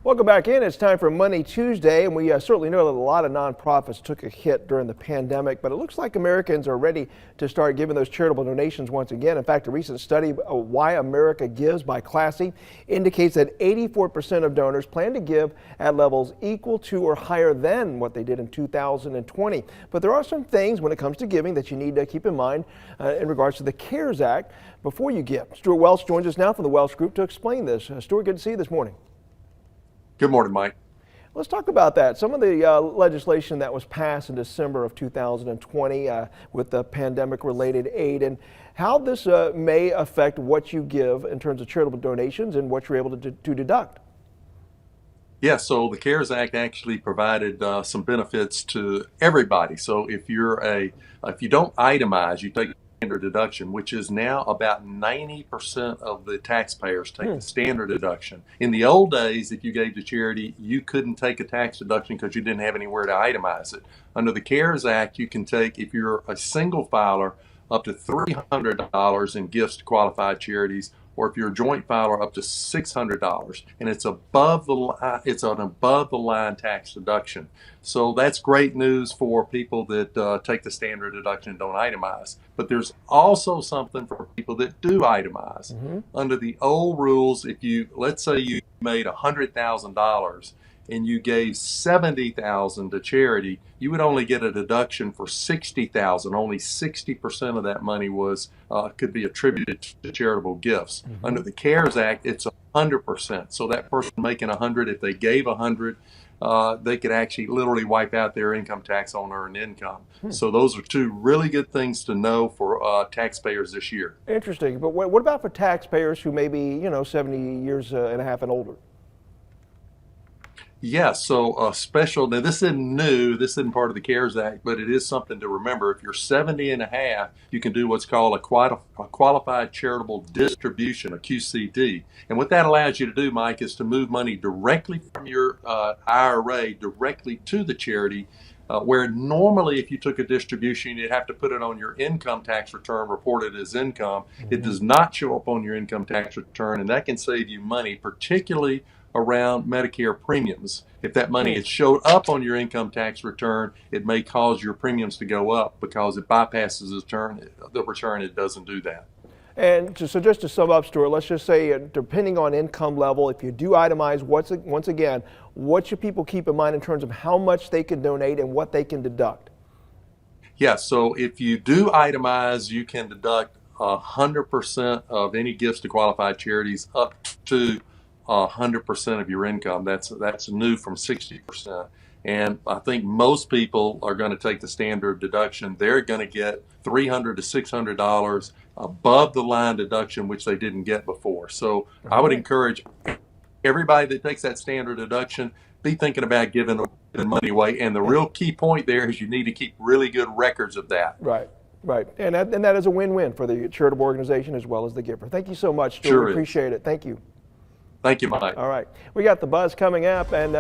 Welcome back in. It's time for Money Tuesday, and we certainly know that a lot of nonprofits took a hit during the pandemic, but it looks like Americans are ready to start giving those charitable donations once again. In fact, a recent study, Why America Gives by Classy, indicates that 84% of donors plan to give at levels equal to or higher than what they did in 2020. But there are some things when it comes to giving that you need to keep in mind in regards to the CARES Act before you give. Stewart Welch joins us now from the Welch Group to explain this. Stewart, good to see you this morning. Good morning, Mike. Let's talk about that. Some of the legislation that was passed in December of 2020 with the pandemic-related aid and how this may affect what you give in terms of charitable donations and what you're able to deduct. Yeah, so the CARES Act actually provided some benefits to everybody. So if you don't itemize, you take standard deduction, which is now about 90% of the taxpayers take the standard deduction. In the old days, if you gave to charity, you couldn't take a tax deduction because you didn't have anywhere to itemize it. Under the CARES Act, you can take, if you're a single filer, up to $300 in gifts to qualified charities, or if you're a joint filer, up to $600, and it's an above the line tax deduction. So that's great news for people that take the standard deduction and don't itemize. But there's also something for people that do itemize. Under the old rules, let's say you made $100,000 and you gave $70,000 to charity, you would only get a deduction for $60,000. Only 60% of that money could be attributed to charitable gifts. Under the CARES Act, it's 100%. So that person making 100, if they gave 100, they could actually literally wipe out their income tax on earned income. So those are two really good things to know for taxpayers this year. Interesting. But what about for taxpayers who may be, 70 years and a half and older? Yeah, so special, now this isn't new, this isn't part of the CARES Act, but it is something to remember. If you're 70 and a half, you can do what's called a qualified charitable distribution, a QCD. And what that allows you to do, Mike, is to move money directly from your IRA directly to the charity, where normally if you took a distribution, you'd have to put it on your income tax return, report it as income. It does not show up on your income tax return, and that can save you money, particularly around Medicare premiums. If that money had showed up on your income tax return, it may cause your premiums to go up because it bypasses the return. It doesn't do that. And so just to sum up, Stewart, let's just say, depending on income level, if you do itemize, once again, what should people keep in mind in terms of how much they can donate and what they can deduct? Yeah, so if you do itemize, you can deduct 100% of any gifts to qualified charities up to 100% of your income. That's new from 60%. And I think most people are going to take the standard deduction. They're going to get $300 to $600 above the line deduction, which they didn't get before. So I would encourage everybody that takes that standard deduction, be thinking about giving money away. And the real key point there is you need to keep really good records of that. Right. Right. And that is a win-win for the charitable organization as well as the giver. Thank you so much, Stewart. Sure Appreciate it. Thank you. Thank you, Mike. All right. We got the buzz coming up, and